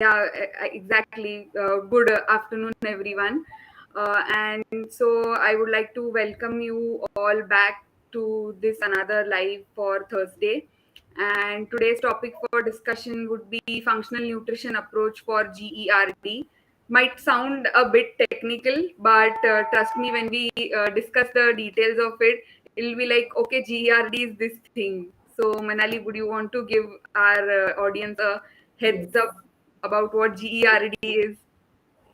Yeah, exactly. Good afternoon, everyone. And so I would like to welcome you all back to this another live for Thursday. And today's topic for discussion would be functional nutrition approach for GERD. Might sound a bit technical, but trust me, when we discuss the details of it, it'll be like, okay, GERD is this thing. So, Manali, would you want to give our audience a Yes. heads up about what GERD is?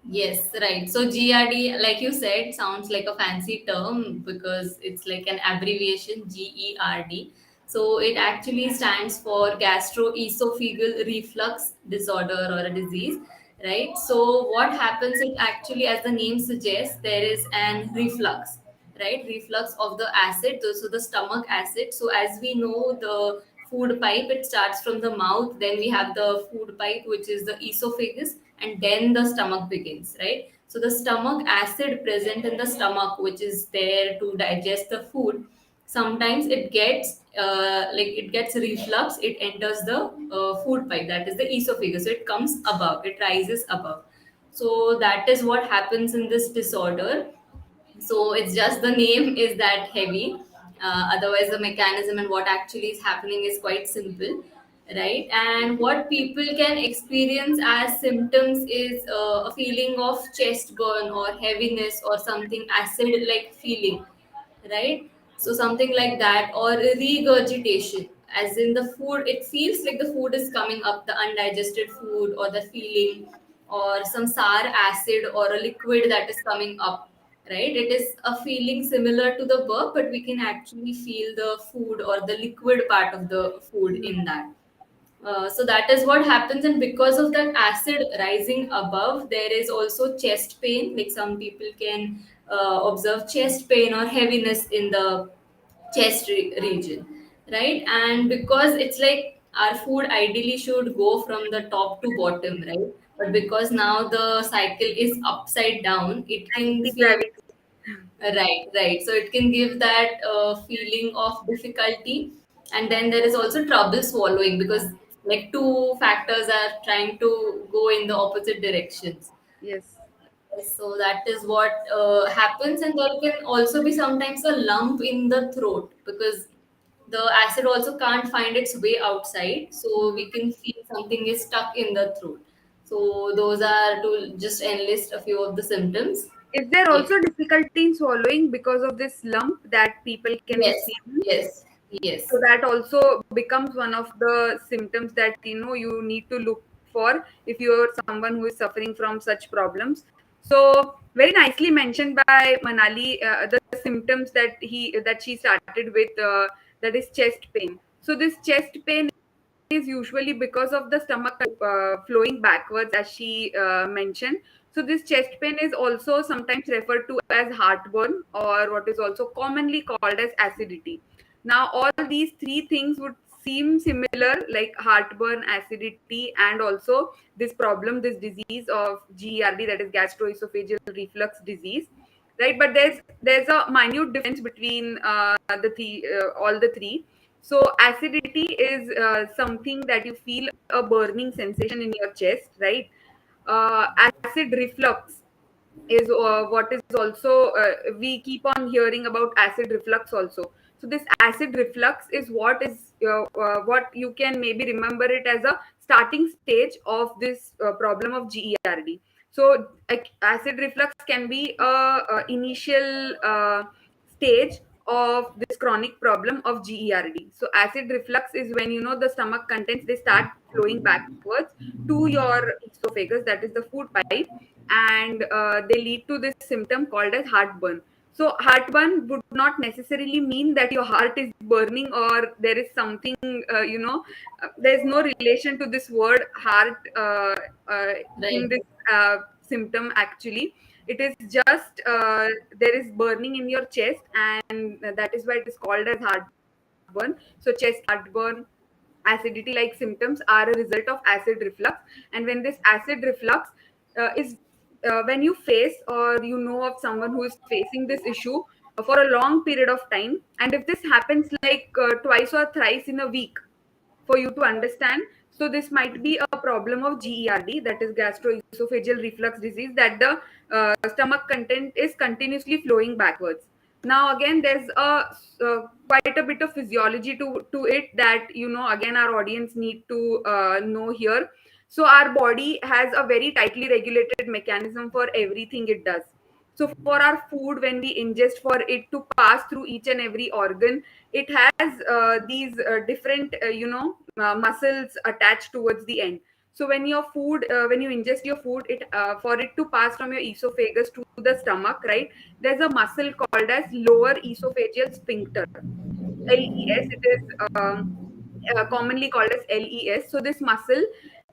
Yes, right. So GRD, like you said, sounds like a fancy term because it's like an abbreviation GERD. So it actually stands for gastroesophageal reflux disorder or a disease, right? So what happens, it actually, as the name suggests, there is an reflux, right? Reflux of the acid, so the stomach acid. So as we know, the food pipe, it starts from the mouth, then we have the food pipe, which is the esophagus, and then the stomach begins, right? So the stomach acid present in the stomach, which is there to digest the food, sometimes it gets it gets reflux, it enters the food pipe, that is the esophagus, so it comes above, it rises above. So that is what happens in this disorder. So it's just the name is that heavy. Otherwise the mechanism and what actually is happening is quite simple, right? And what people can experience as symptoms is a feeling of chest burn or heaviness or something acid like feeling, right? So something like that, or regurgitation, as in the food, it feels like the food is coming up, the undigested food, or the feeling, or some sour acid or a liquid that is coming up, right? It is a feeling similar to the burp, but we can actually feel the food or the liquid part of the food Mhm. in that. So that is what happens, and because of that acid rising above, there is also chest pain. Like some people can observe chest pain or heaviness in the region, right? And because it's like our food ideally should go from the top to bottom, right? But because now the cycle is upside down, it can feel Anti-gravity. right. So it can give that feeling of difficulty, and then there is also trouble swallowing because like two factors are trying to go in the opposite directions. Yes. So that is what happens, and there can also be sometimes a lump in the throat because the acid also can't find its way outside. So Hmm. we can feel something is stuck in the throat. So those are to just enlist a few of the symptoms. Is there Yes, also difficulty in swallowing because of this lump that people can yes, experience? yes, yes. So that also becomes one of the symptoms that you need to look for if you're someone who is suffering from such problems. So very nicely mentioned by Manali, the symptoms that she started with, that is chest pain. So this chest pain is usually because of the stomach flowing backwards, as she mentioned. So this chest pain is also sometimes referred to as heartburn, or what is also commonly called as acidity. Now, all these three things would seem similar, like heartburn, acidity, and also this problem, this disease of GERD, that is gastroesophageal reflux disease, right? But there's a minute difference between all the three. So acidity is something that you feel a burning sensation in your chest, right? Acid reflux is what is also we keep on hearing about acid reflux also. So this acid reflux is what you can maybe remember it as a starting stage of this problem of GERD. So acid reflux can be a initial stage of this chronic problem of GERD. So acid reflux is when the stomach contents, they start flowing backwards to your esophagus, that is the food pipe, and they lead to this symptom called as heartburn. So heartburn would not necessarily mean that your heart is burning or there is something, there's no relation to this word heart in Right. this symptom actually. It is just there is burning in your chest, and that is why it is called as heartburn. So chest heartburn, acidity like symptoms are a result of acid reflux. And when this acid reflux is when you face or of someone who is facing this issue for a long period of time, and if this happens like twice or thrice in a week, for you to understand. So this might be a problem of GERD, that is gastroesophageal reflux disease, that the stomach content is continuously flowing backwards. Now again, there's quite a bit of physiology to it that, again, our audience need to know here. So our body has a very tightly regulated mechanism for everything it does. So for our food, when we ingest, for it to pass through each and every organ, it has these different muscles attached towards the end. So when you ingest your food, it for it to pass from your esophagus to the stomach, right, there's a muscle called as lower esophageal sphincter, LES. It is commonly called as LES. So this muscle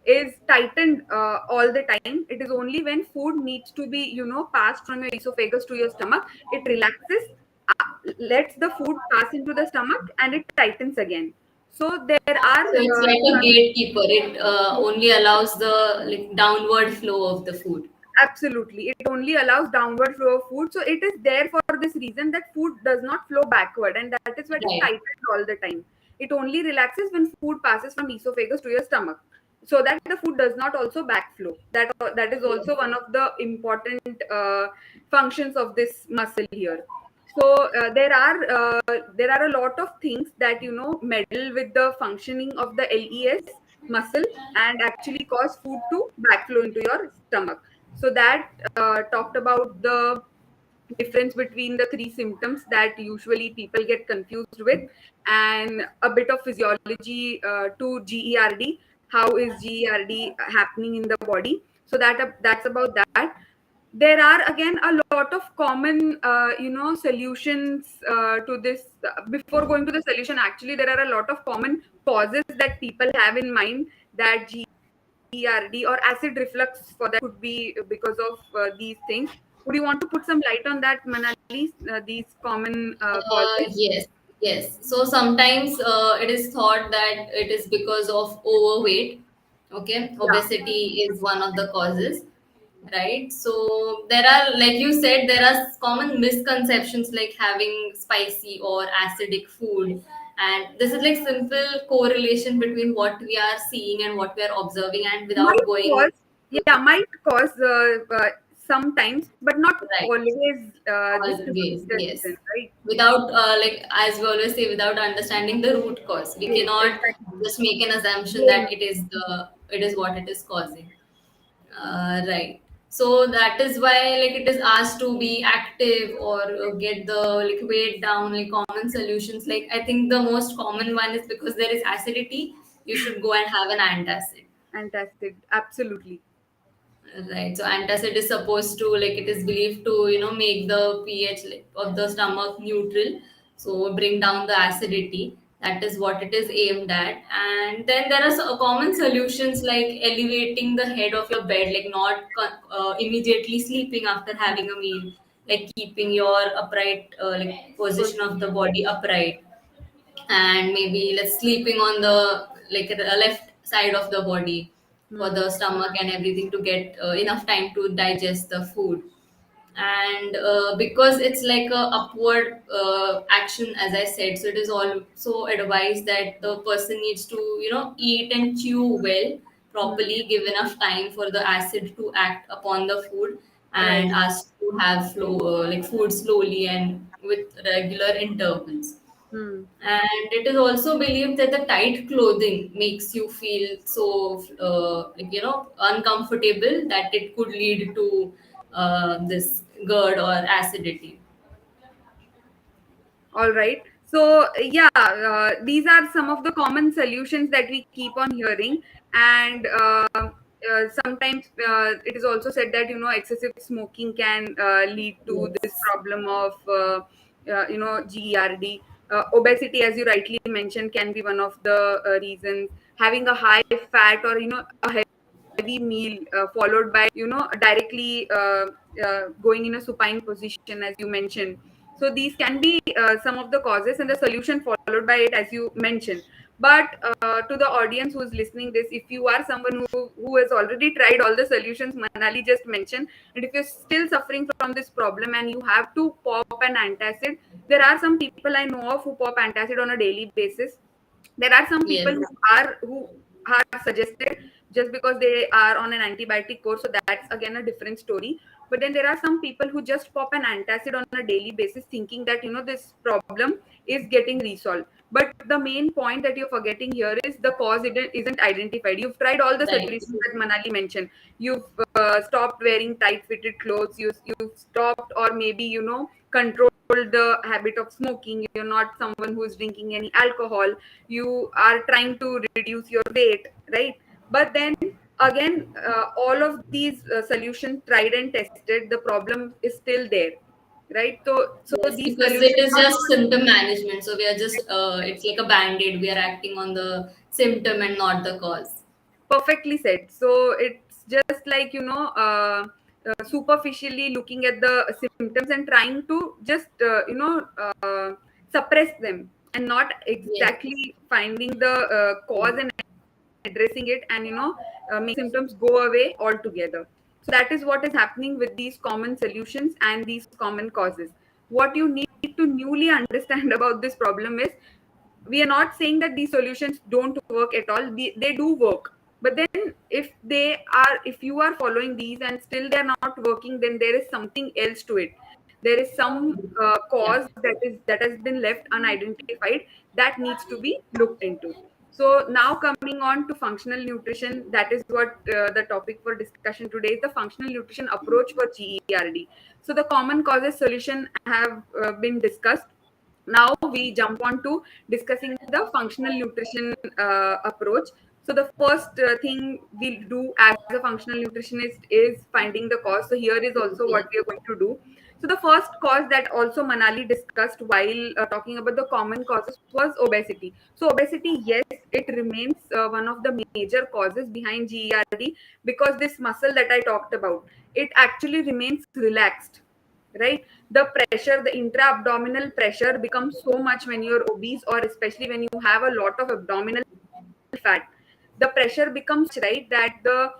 is tightened all the time. It is only when food needs to be, passed from your esophagus to your stomach, it relaxes, lets the food pass into the stomach, and it tightens again. So there are So it's like a gatekeeper. It only allows the like downward flow of the food. absolutely, it only allows downward flow of food. So it is there for this reason, that food does not flow backward, and that is why it is Right. tightened all the time. It only relaxes when food passes from esophagus to your stomach, so that the food does not also backflow. That is Yes. also one of the important functions of this muscle here. So there are a lot of things that, meddle with the functioning of the LES muscle and actually cause food to backflow into your stomach. So that talked about the difference between the three symptoms that usually people get confused with, and a bit of physiology to GERD. How is GERD happening in the body? So that's about that. There are again a lot of common solutions to this. Before going to the solution, actually there are a lot of common causes that people have in mind, that GERD or acid reflux for that could be because of these things. Would you want to put some light on that, Manali? These common causes? Yes, yes. So sometimes it is thought that it is because of overweight. Okay, Yeah, obesity is one of the causes, right? So there are, like you said, there are common misconceptions like having spicy or acidic food, and this is like simple correlation between what we are seeing and what we are observing, and without might going cause, yeah, might cause sometimes, but not right. always. This is Always, the yes. reason, right? Without, like, as we always say, without understanding the root cause, we Yes, cannot exactly. just make an assumption Blame. that it is what it is causing. Right. So that is why, like, it is asked to be active or get the like weight down. Like common solutions, like I think the most common one is because there is acidity, you should go and have an antacid. Antacid, absolutely. Right. So antacid is supposed to, like, it is believed to, make the pH like, of the stomach neutral. So bring down the acidity. That is what it is aimed at. And then there are common solutions like elevating the head of your bed, like not immediately sleeping after having a meal, like keeping your upright, like position of the body upright, and maybe like sleeping on the like the left side of the body for Hmm. the stomach and everything to get enough time to digest the food. And because it's like a upward action, as I said, so it is also advised that the person needs to eat and chew well Hmm. properly, give enough time for the acid to act upon the food, Right. and ask to have like food slowly and with regular intervals. Hmm. And it is also believed that the tight clothing makes you feel so like, uncomfortable, that it could lead to this GERD or acidity. All right. So, yeah, these are some of the common solutions that we keep on hearing. And sometimes it is also said that, excessive smoking can lead to this Yes. problem of, GERD. Obesity, as you rightly mentioned, can be one of the reasons. Having a high fat or, a heavy meal followed by, directly going in a supine position, as you mentioned. So these can be some of the causes, and the solution followed by it, as you mentioned. But to the audience who is listening this, if you are someone who has already tried all the solutions Manali just mentioned, and if you're still suffering from this problem and you have to pop an antacid, there are some people I know of who pop antacid on a daily basis. There are some people Yes. who are suggested just because they are on an antibiotic course. So that's again a different story. But then there are some people who just pop an antacid on a daily basis, thinking that this problem is getting resolved. But the main point that you're forgetting here is the cause isn't identified. You've tried all the Right. solutions that Manali mentioned. You've stopped wearing tight fitted clothes. You've stopped, or maybe controlled the habit of smoking. You're not someone who's drinking any alcohol. You are trying to reduce your weight, right? But then again, all of these solutions tried and tested, the problem is still there, right? So Yes, these because it solutions is are just not symptom management. So we are just, it's like a band-aid. We are acting on the symptom and not the cause. perfectly said. So it's just like superficially looking at the symptoms and trying to just suppress them, and not Yes. exactly finding the cause and addressing it, and make symptoms go away altogether. So that is what is happening with these common solutions and these common causes. What you need to newly understand about this problem is, we are not saying that these solutions don't work at all. They do work. But then if you are following these and still they're not working, then there is something else to it. There is some Yeah. cause that has been left unidentified, that needs to be looked into. So now coming on to functional nutrition, that is what the topic for discussion today is, the functional nutrition approach for GERD. So the common causes solution have been discussed. Now we jump on to discussing the functional nutrition approach. So the first thing we'll do as a functional nutritionist is finding the cause. So here is also Yes. what we are going to do. So the first cause that also Manali discussed while talking about the common causes was obesity. So obesity, yes, it remains one of the major causes behind GERD, because this muscle that I talked about, it actually remains relaxed, right? The pressure, the intra-abdominal pressure becomes so much when you're obese, or especially when you have a lot of abdominal fat. The pressure becomes right that the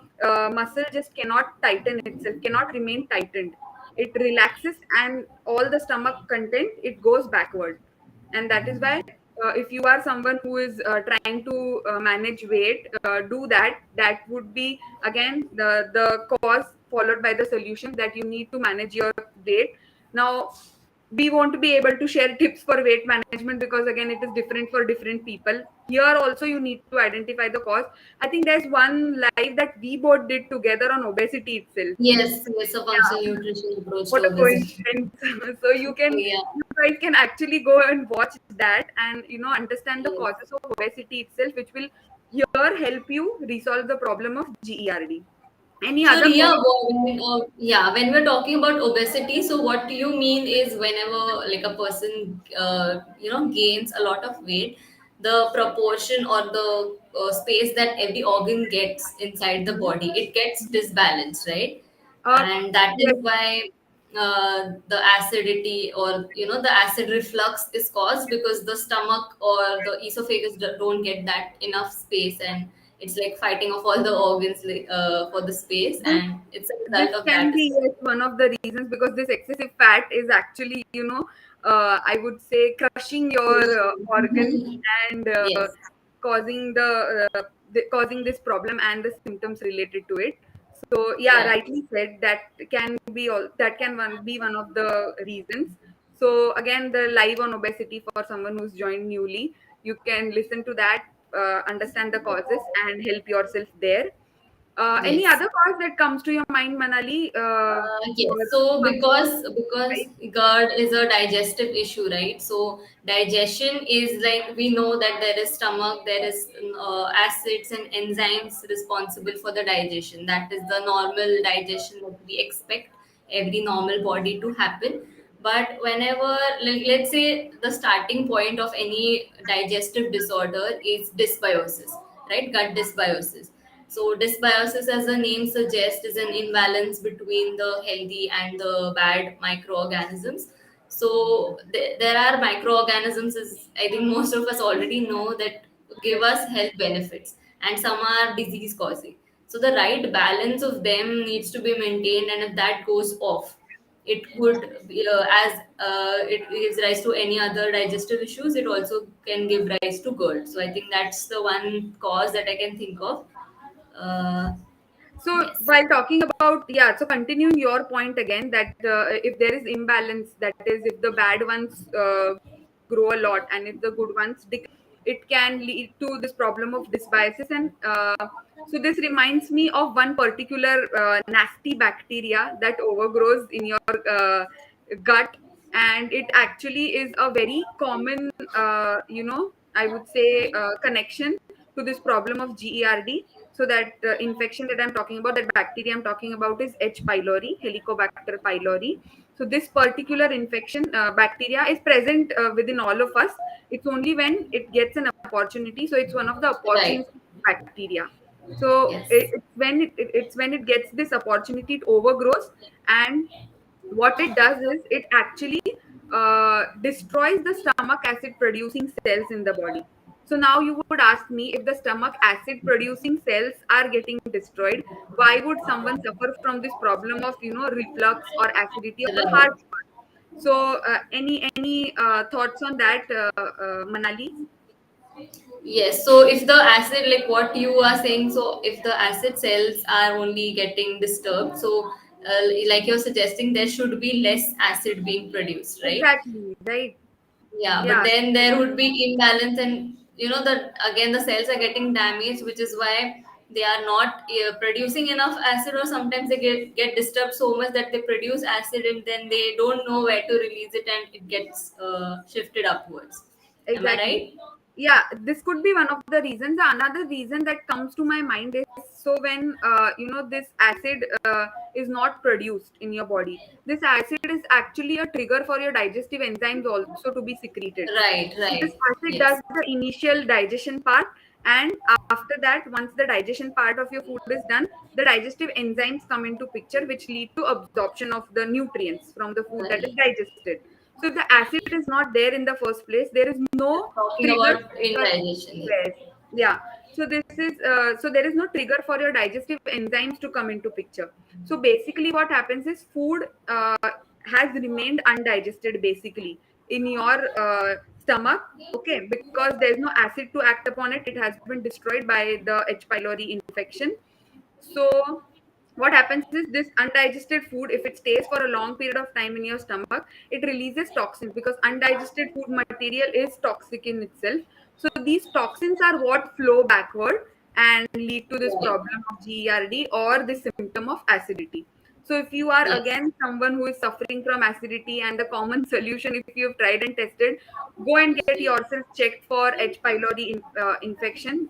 muscle just cannot tighten itself, cannot remain tightened. It relaxes, and all the stomach content, it goes backward. And that is why, if you are someone who is trying to manage weight, do that. That would be again the cause, followed by the solution, that you need to manage your weight. Now we won't be able to share tips for weight management, because again it is different for different people. Here also you need to identify the cause. I think there's one live that we both did together on obesity itself. Yes, yes, a functional Yeah. nutrition approach What to a obesity. coincidence. So Yeah. you guys can actually go and watch that, and understand the Yes. causes of obesity itself, which will here help you resolve the problem of GERD. Any So other Ria, cause? yeah, when we're talking about obesity, so what you mean is whenever like a person, gains a lot of weight, the proportion or the space that every organ gets inside the Mhm. body, it gets disbalanced, right? Uh, And that is yes. why the acidity, or the acid reflux is caused because the stomach or the esophagus don't get that enough space, and it's like fighting off all the organs, like, for the space, This and it's a this result of can that as be, well. yes, one of the reasons, because this excessive fat is actually, I would say, crushing your organs, and Yes. causing this problem and the symptoms related to it. So yeah, Right. rightly said, that can be one of the reasons. So again, the live on obesity, for someone who's joined newly, you can listen to that, understand the causes, and help yourself there. Any Yes. other cause that comes to your mind, Manali, Yes, for so functional because life? GERD is a digestive issue, right? So digestion is like, we know that there is stomach, there is acids and enzymes responsible for the digestion. That is the normal digestion that we expect every normal body to happen. But whenever, like, let's say the starting point of any digestive disorder is dysbiosis, right? Gut dysbiosis. So dysbiosis, as the name suggests, is an imbalance between the healthy and the bad microorganisms. So there are microorganisms, as I think most of us already know, that give us health benefits, and some are disease causing. So the right balance of them needs to be maintained, and if that goes off, it could be, as it gives rise to any other digestive issues, it also can give rise to GERD. So I think that's the one cause that I can think of. uh, So yes. while talking about, yeah, so continuing your point again, that if there is imbalance, that is if the bad ones grow a lot and if the good ones it can lead to this problem of dysbiosis. And so this reminds me of one particular nasty bacteria that overgrows in your gut, and it actually is a very common, I would say, connection to this problem of GERD. So that infection that I'm talking about, that bacteria I'm talking about, is H. pylori, Helicobacter pylori. So this particular infection bacteria is present within all of us. It's only when it gets an opportunity. So it's one of the Right. opportunistic bacteria. So Yes. it's when it gets this opportunity, it overgrows, and what it does is it actually destroys the stomach acid producing cells in the body. So now you would ask me, if the stomach acid producing cells are getting destroyed, why would someone suffer from this problem of reflux or acidity or Right. heartburn? So any thoughts on that, Manali? Yes, so if the acid, like what you are saying, so if the acid cells are only getting disturbed, so like you're suggesting, there should be less acid being produced, right? Exactly, right. Yeah, but Yeah, then there would be imbalance, and that again the cells are getting damaged, which is why they are not producing enough acid, or sometimes they get disturbed so much that they produce acid and then they don't know where to release it, and it gets shifted upwards. Am I exactly. right? Yeah, this could be one of the reasons. Another reason that comes to my mind is, so when this acid is not produced in your body, this acid is actually a trigger for your digestive enzymes also to be secreted. Right, So this right. acid does Yes, the initial digestion part, and after that, once the digestion part of your food is done, the digestive enzymes come into picture, which lead to absorption of the nutrients from the food that is right. digested. So if the acid is not there in the first place, there is no Talking trigger about for your, indigestion. yes, yeah. So this is so there is no trigger for your digestive enzymes to come into picture. So basically, what happens is food has remained undigested basically in your stomach. Okay, because there's no acid to act upon it. It has been destroyed by the H. pylori infection. So what happens is, this undigested food, if it stays for a long period of time in your stomach, it releases toxins, because undigested food material is toxic in itself. So these toxins are what flow backward and lead to this Right. problem of GERD or the symptom of acidity. So if you are Yes. again someone who is suffering from acidity, and the common solution, if you have tried and tested, go and get yourself checked for H. pylori infection.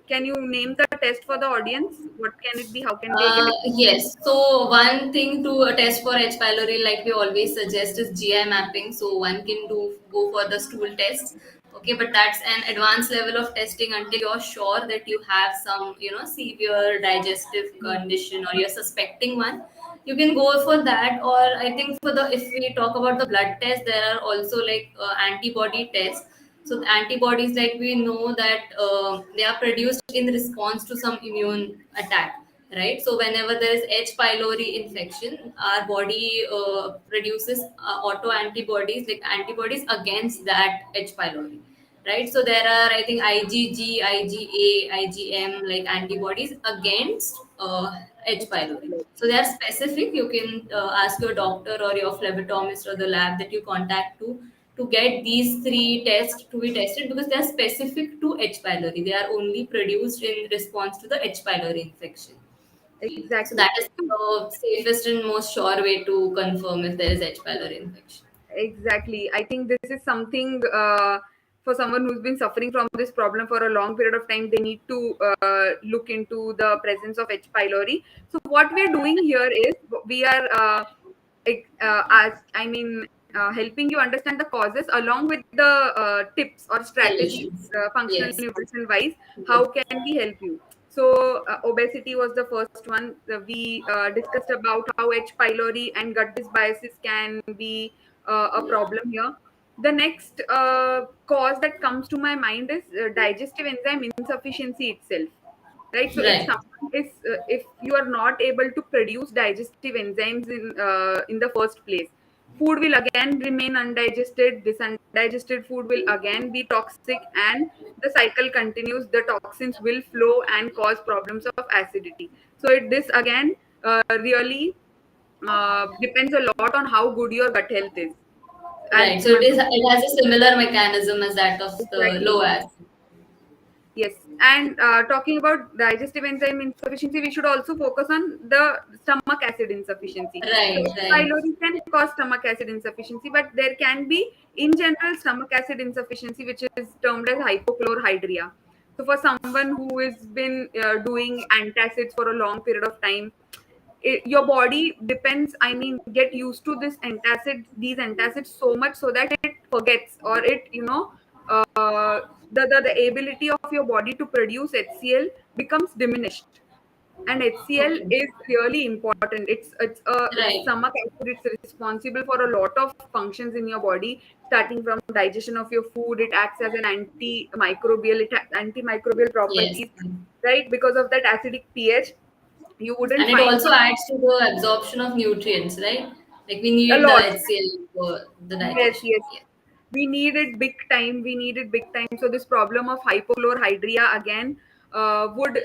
Can you name the test for the audience? What can it be? How can they get it? Yes. So one thing to test for H. pylori, like we always suggest, is GI mapping. So one can go for the stool tests. Okay, but that's an advanced level of testing until you're sure that you have some, severe digestive condition, or you're suspecting one. You can go for that, or I think for the if we talk about the blood test, there are also like antibody tests. So the antibodies, like we know that they are produced in response to some immune attack, right? So whenever there is H. pylori infection, our body produces auto antibodies, like antibodies against that H. pylori, right? So there are, I think, IgG, IgA, IgM, like antibodies against H. pylori. So they are specific. You can ask your doctor or your phlebotomist or the lab that you contact to get these three tests to be tested, because they are specific to H. pylori. They are only produced in response to the H. pylori infection. So Exactly. that is the safest and most sure way to confirm if there is H. pylori infection. Exactly. I think this is something for someone who's been suffering from this problem for a long period of time. They need to look into the presence of H. pylori. So what we're doing here is, we are as I mean, helping you understand the causes along with the tips or strategies, Solutions. functional Yes. nutrition wise. How Yes. can we help you? So obesity was the first one. We discussed about how H. pylori and gut dysbiosis can be a problem here. The next cause that comes to my mind is digestive enzyme insufficiency itself. right? So Right. if you are not able to produce digestive enzymes in the first place, food will again remain undigested. This undigested food will again be toxic, and the cycle continues. The toxins will flow and cause problems of acidity. So this again really depends a lot on how good your gut health is. And Right. So it has a similar mechanism as that of the exactly. low acid. Yes, and talking about digestive enzyme insufficiency, we should also focus on the stomach acid insufficiency. So, Right, right. H-Pylori can cause stomach acid insufficiency, but there can be, in general, stomach acid insufficiency, which is termed as hypochlorhydria. So, for someone who has been doing antacids for a long period of time, your body depends, I mean, get used to these antacids so much so that it forgets, or it, the ability of your body to produce HCl becomes diminished. And HCl Okay. is really important. It's Right. stomach acid. It's responsible for a lot of functions in your body, starting from digestion of your food. It acts as an antimicrobial. It has antimicrobial Yes. properties, right? Because of that acidic pH, you wouldn't And it find also adds to the absorption of nutrients, right? Like we a need the lot. HCl for the Yes, digestion. yes. Yes. We need it big time. We need it big time. So this problem of hypochlorhydria again would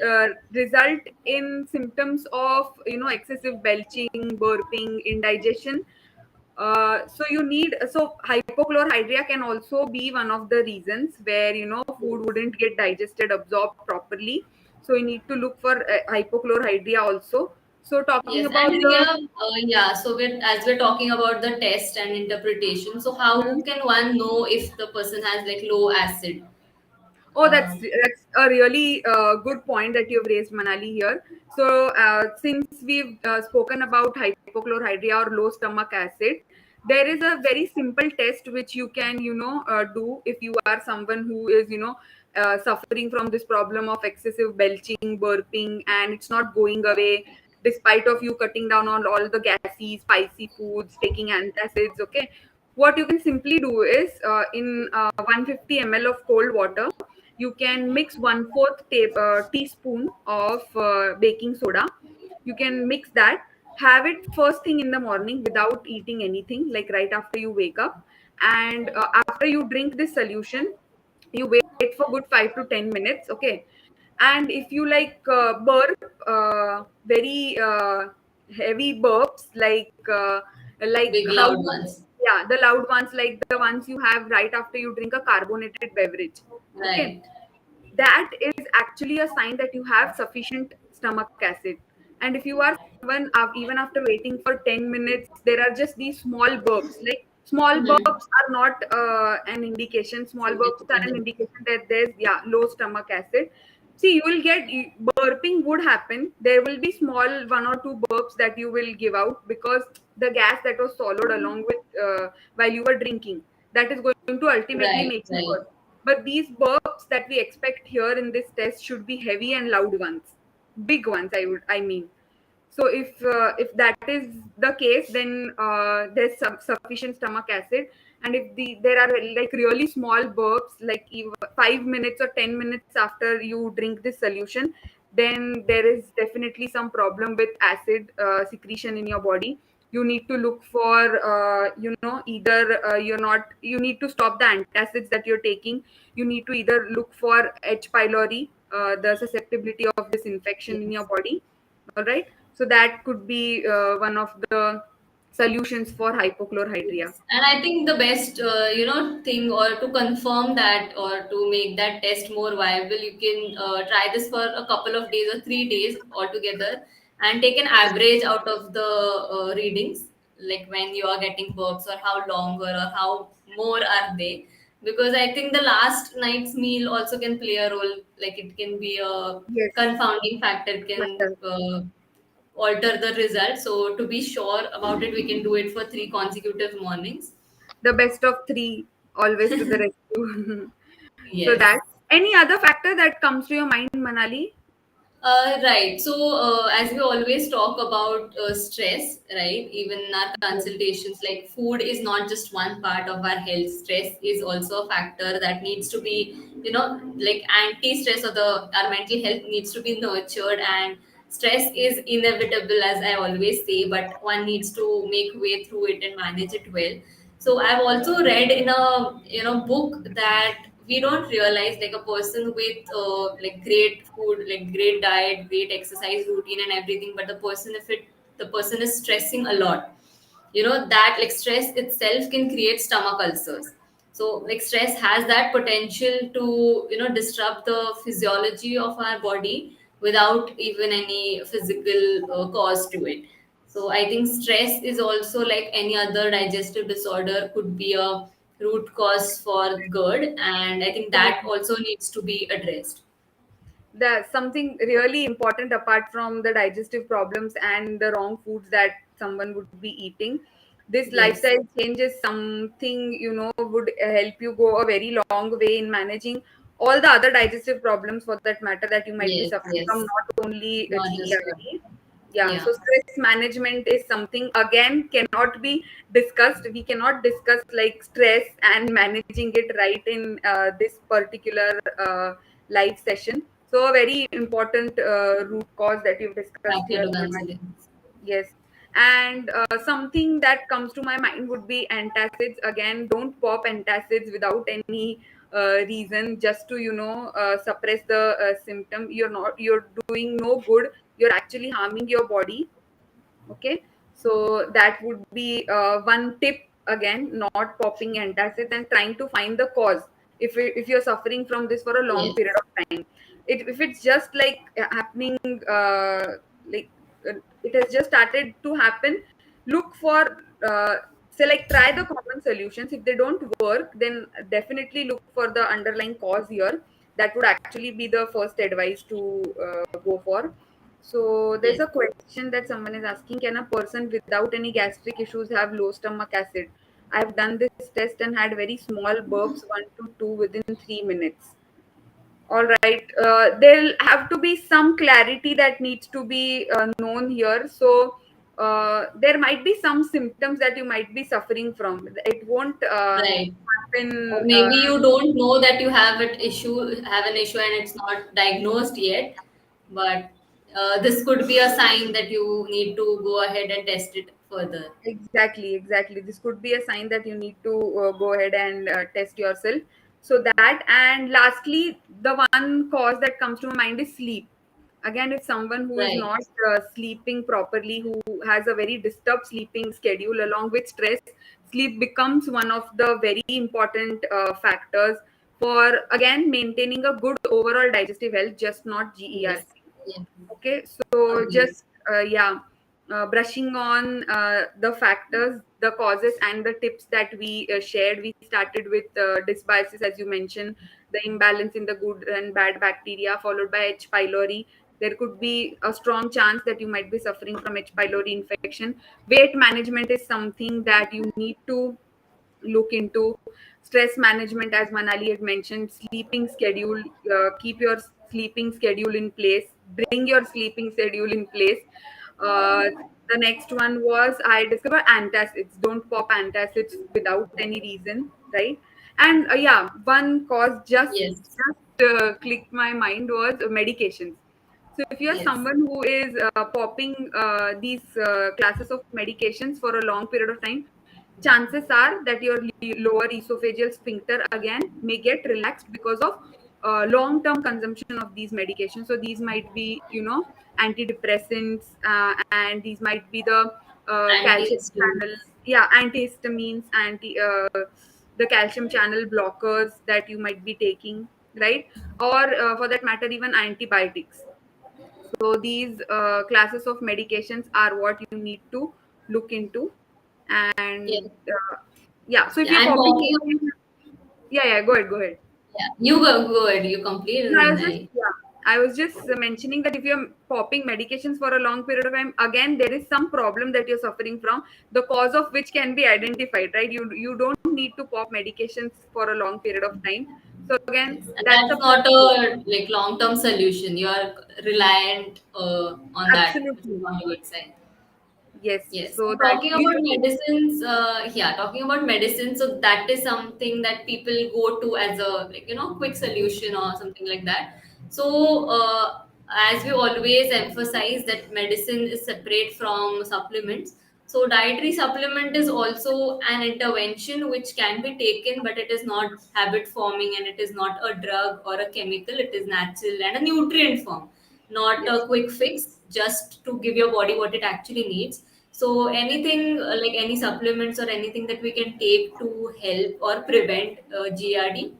result in symptoms of excessive belching, burping, indigestion. So you need, so hypochlorhydria can also be one of the reasons where food wouldn't get digested, absorbed properly. So you need to look for hypochlorhydria also. So talking Yes, and about Ria, the yeah, so as we're talking about the test and interpretation, so how hmm? can one know if the person has like low acid? Oh, Um, that's a really good point that you've raised, Manali, here. So, since we've spoken about hypochlorhydria or low stomach acid, there is a very simple test which you can, do if you are someone who is, suffering from this problem of excessive belching, burping, and it's not going away despite of you cutting down on all the gassy, spicy foods, taking antacids. Okay, what you can simply do is in 150 ml of cold water, you can mix 1/4 teaspoon of baking soda. You can mix that, have it first thing in the morning without eating anything, like right after you wake up. And after you drink this solution, you wait for good 5 to 10 minutes. Okay, and if you like burp very heavy burps, like Big how loud you, ones. yeah, the loud ones, like the ones you have right after you drink a carbonated beverage. Okay, Right. that is actually a sign that you have sufficient stomach acid. And if you are someone, even after waiting for 10 minutes, there are just these small burps, like small Mm-hmm. burps are not an indication. Small burps are an Significant. indication that there's, yeah, low stomach acid. See, you will get, burping would happen. There will be small one or two burps that you will give out because the gas that was swallowed along with while you were drinking, that is going to ultimately Right, make you right. burp. But these burps that we expect here in this test should be heavy and loud ones, big ones. I mean. So if that is the case, then there's sufficient stomach acid. And if there are like really small burps, like even 5 minutes or 10 minutes after you drink this solution, then there is definitely some problem with acid secretion in your body. You need to look for either you need to stop the antacids that you're taking. You need to either look for H. pylori, the susceptibility of this infection in your Yes. body. All right, so that could be one of the solutions for hypochlorhydria. Yes, and I think the best, thing or to confirm that or to make that test more viable, you can try this for a couple of days or 3 days altogether, and take an average out of the readings, like when you are getting burps or how longer or how more are they. Because I think the last night's meal also can play a role. Like it can be a Yes, confounding factor. It can matter. alter the result. So to be sure about it, we can do it for 3 consecutive mornings. The best of three, always to the rescue. So Yes. that, any other factor that comes to your mind, Manali? Right. So, as we always talk about stress, right? Even in our Yes. consultations, like food is not just one part of our health. Stress is also a factor that needs to be, like anti-stress, or our mental health needs to be nurtured. And stress is inevitable, as I always say, but one needs to make way through it and manage it well. So I've also read in a book that we don't realize, like a person with like great food, like great diet, great exercise routine and everything, but the person is stressing a lot, that like stress itself can create stomach ulcers. So like stress has that potential to disrupt the physiology of our body without even any physical cause to it. So I think stress is also like any other digestive disorder, could be a root cause for GERD, and I think that Absolutely. also needs to be addressed. That's something really important apart from the digestive problems and the wrong foods that someone would be eating. This Yes, lifestyle change is something, would help you go a very long way in managing all the other digestive problems for that matter that you might be yes, suffering from, yes. not only Not just GERD. GERD. Yeah, Yeah, so stress management is something again cannot be discussed. We cannot discuss like stress and managing it right in this particular live session. So a very important root cause that you've discussed factor here, to Manali. consider. Yes. And something that comes to my mind would be antacids. Again, don't pop antacids without any reason, just to suppress the symptom. You're doing no good. You're actually harming your body. Okay, so that would be one tip. Again, not popping antacids and trying to find the cause. If you're suffering from this for a long Yes, period of time, if it's just like happening, like it has just started to happen, look for say like try the common solutions. If they don't work, then definitely look for the underlying cause here. That would actually be the first advice to go for. So there's yes. a question that someone is asking: can a person without any gastric issues have low stomach acid? I've done this test and had very small burps, 1 to 2 within 3 minutes. All right. There'll have to be some clarity that needs to be known here. So there might be some symptoms that you might be suffering from. It won't Right. Or happen. maybe you don't know that you have an issue, and it's not diagnosed yet. But this could be a sign that you need to go ahead and test it further. Exactly, exactly. This could be a sign that you need to go ahead and test yourself. So that, and lastly, the one cause that comes to my mind is sleep. Again, if someone who is Right. not sleeping properly, who has a very disturbed sleeping schedule along with stress, sleep becomes one of the very important factors for again maintaining a good overall digestive health, just not Yes. GERD. Yeah. Okay, so Agree. just yeah, brushing on the factors, the causes, and the tips that we shared. We started with dysbiosis, as you mentioned, the imbalance in the good and bad bacteria, followed by H. pylori. There could be a strong chance that you might be suffering from H. pylori infection. Weight management is something that you need to look into. Stress management, as Manali had mentioned, sleeping schedule, keep your sleeping schedule in place, bring your sleeping schedule in place. uh, the next one was I discovered antacids. Don't pop antacids without any reason, right? And yeah, one cause Yes. just clicked my mind was medications. So if you are Yes. someone who is popping these classes of medications for a long period of time, chances are that your lower esophageal sphincter again may get relaxed because of long term consumption of these medications. So these might be, antidepressants, and these might be the calcium channel, Antihistamines. yeah, antihistamines, the calcium channel blockers that you might be taking, right? Or for that matter, even antibiotics. So these classes of medications are what you need to look into. Yes. And yeah, so if you're And popping, talking of, yeah, yeah, go ahead, go ahead. yeah, you go ahead. You complete, No, and then I. I was just mentioning that if you're popping medications for a long period of time, again, there is some problem that you're suffering from, the cause of which can be identified, right? You don't need to pop medications for a long period of time. So again, Yes, and that's a that's not plus. a like long-term solution. You are reliant on that, which is Absolutely. not a good sign. Yes. Yes. So And that talking you about know, medicines, yeah, talking about medicine, so that is something that people go to as a like quick solution or something like that. So as we always emphasize that medicine is separate from supplements. So dietary supplement is also an intervention which can be taken, but it is not habit forming and it is not a drug or a chemical. It is natural and a nutrient form, not yes. a quick fix, just to give your body what it actually needs. So anything like any supplements or anything that we can take to help or prevent GRD?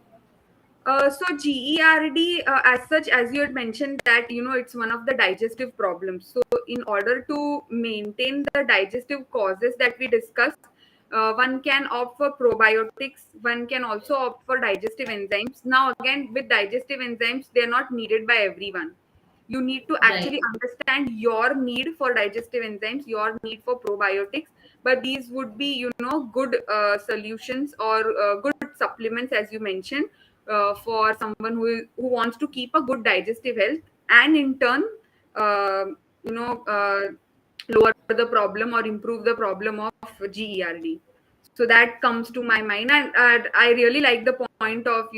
So GERD, as such, as you had mentioned that it's one of the digestive problems. So in order to maintain the digestive causes that we discussed, one can opt for probiotics. One can also opt for digestive enzymes. Now again, with digestive enzymes, they're not needed by everyone. You need to Right, actually understand your need for digestive enzymes, your need for probiotics. But these would be good solutions or good supplements, as you mentioned, for someone who wants to keep a good digestive health, and in turn uh, you know uh, lower the problem or improve the problem of GERD. So that comes to my mind, and I really like the point of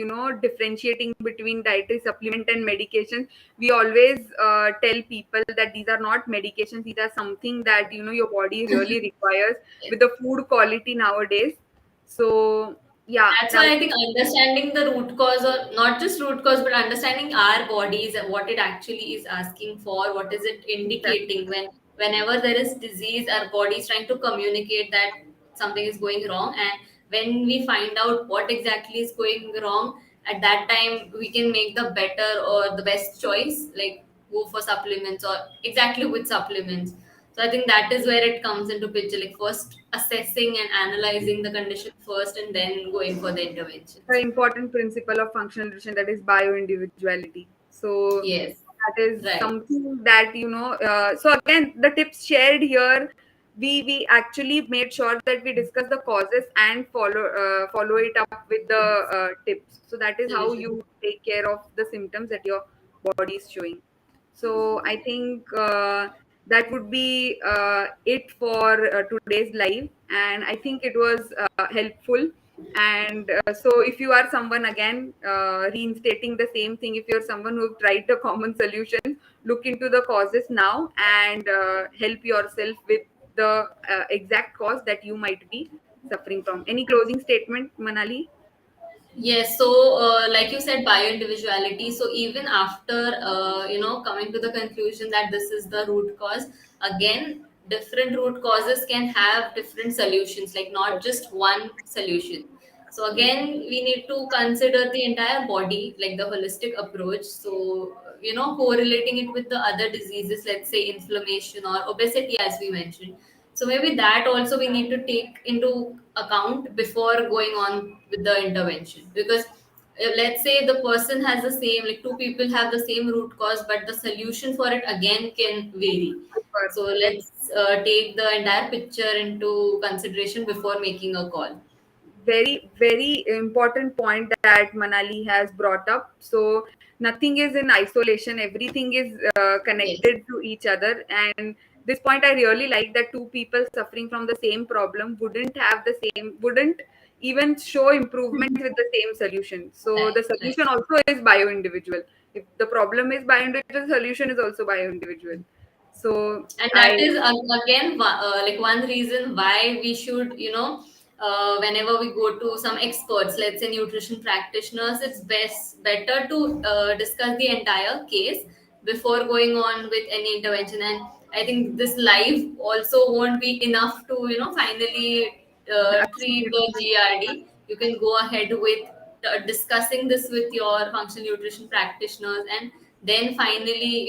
differentiating between dietary supplement and medication. We always tell people that these are not medications; these are something that your body really requires yes. with the food quality nowadays. So yeah, That's now why I think understanding the root cause, or not just root cause, but understanding our bodies and what it actually is asking for, what is it exactly. indicating whenever there is disease, our body is trying to communicate that something is going wrong. And when we find out what exactly is going wrong, at that time we can make the better or the best choice, like go for supplements or exactly with supplements. So I think that is where it comes into picture, like first assessing and analyzing the condition first and then going for the The interventions. important principle of functional nutrition, that is bio individuality. So Yes, that is right. something that so again, the tips shared here, we actually made sure that we discuss the causes and follow it up with the tips. So that is how Solution. you take care of the symptoms that your body is showing. So I think that would be it for today's live, and I think it was helpful. And so if you are someone, again, reinstating the same thing, if you're someone who've tried the common solutions, look into the causes now and help yourself with the exact cause that you might be suffering from. Any closing statement, Manali? Yes, so like you said, bio-individuality. So even after coming to the conclusion that this is the root cause, again, different root causes can have different solutions, like not just one solution. So again, we need to consider the entire body, like the holistic approach. So correlating it with the other diseases, let's say inflammation or obesity, as we mentioned. So maybe that also we need to take into account before going on with the intervention. Because let's say the person has the same, like two people have the same root cause, but the solution for it again can vary. So let's take the entire picture into consideration before making a call. Very, very important point that Manali has brought up. So nothing is in isolation, everything is Yes, connected to each other. And this point I really like, that two people suffering from the same problem wouldn't even show improvement with the same solution. So right, the right. solution also is bio individual. If the problem is bio individual, solution is also bio individual. So And that I is again like one reason why we should whenever we go to some experts, let's say nutrition practitioners, it's better to discuss the entire case before going on with any intervention. And I think this live also won't be enough to finally treat the absolutely. GRD. You can go ahead with discussing this with your functional nutrition practitioners, and then finally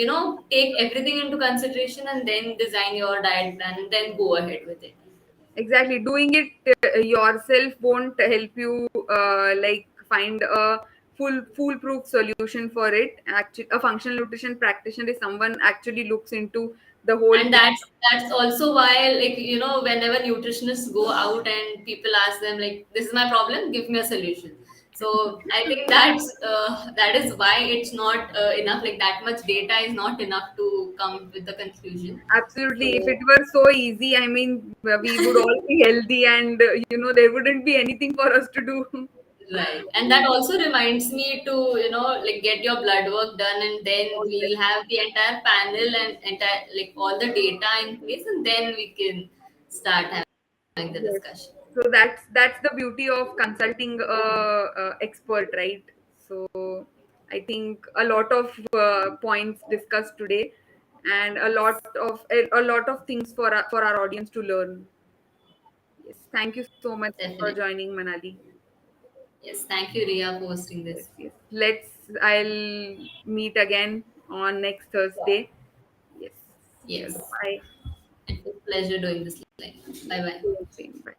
take everything into consideration and then design your diet plan and then go ahead with it. Exactly, doing it yourself won't help you like find a foolproof solution for it. Actually, a functional nutrition practitioner is someone actually looks into the whole And picture. that's also why, like whenever nutritionists go out and people ask them like, this is my problem, give me a solution. So I think that is why it's not enough. Like that much data is not enough to come with the conclusion. Absolutely. If it So were so easy, I mean, we would all be healthy, and there wouldn't be anything for us to do. right, and that also reminds me to like get your blood work done, and then Oh, yes. we'll have the entire panel and entire like all the data in place, and then we can start having the Yes. discussion. So that's the beauty of consulting a expert, right? So I think a lot of points discussed today, and a lot of things for our audience to learn. Yes. Thank you so much for Definitely. joining, Manali. Yes, thank you, Ria, for hosting Yes. this. Yes. I'll meet again on next Thursday. Yes. Chalo. Yes, Bye. it was a pleasure doing this. Like, bye bye. Same. Bye.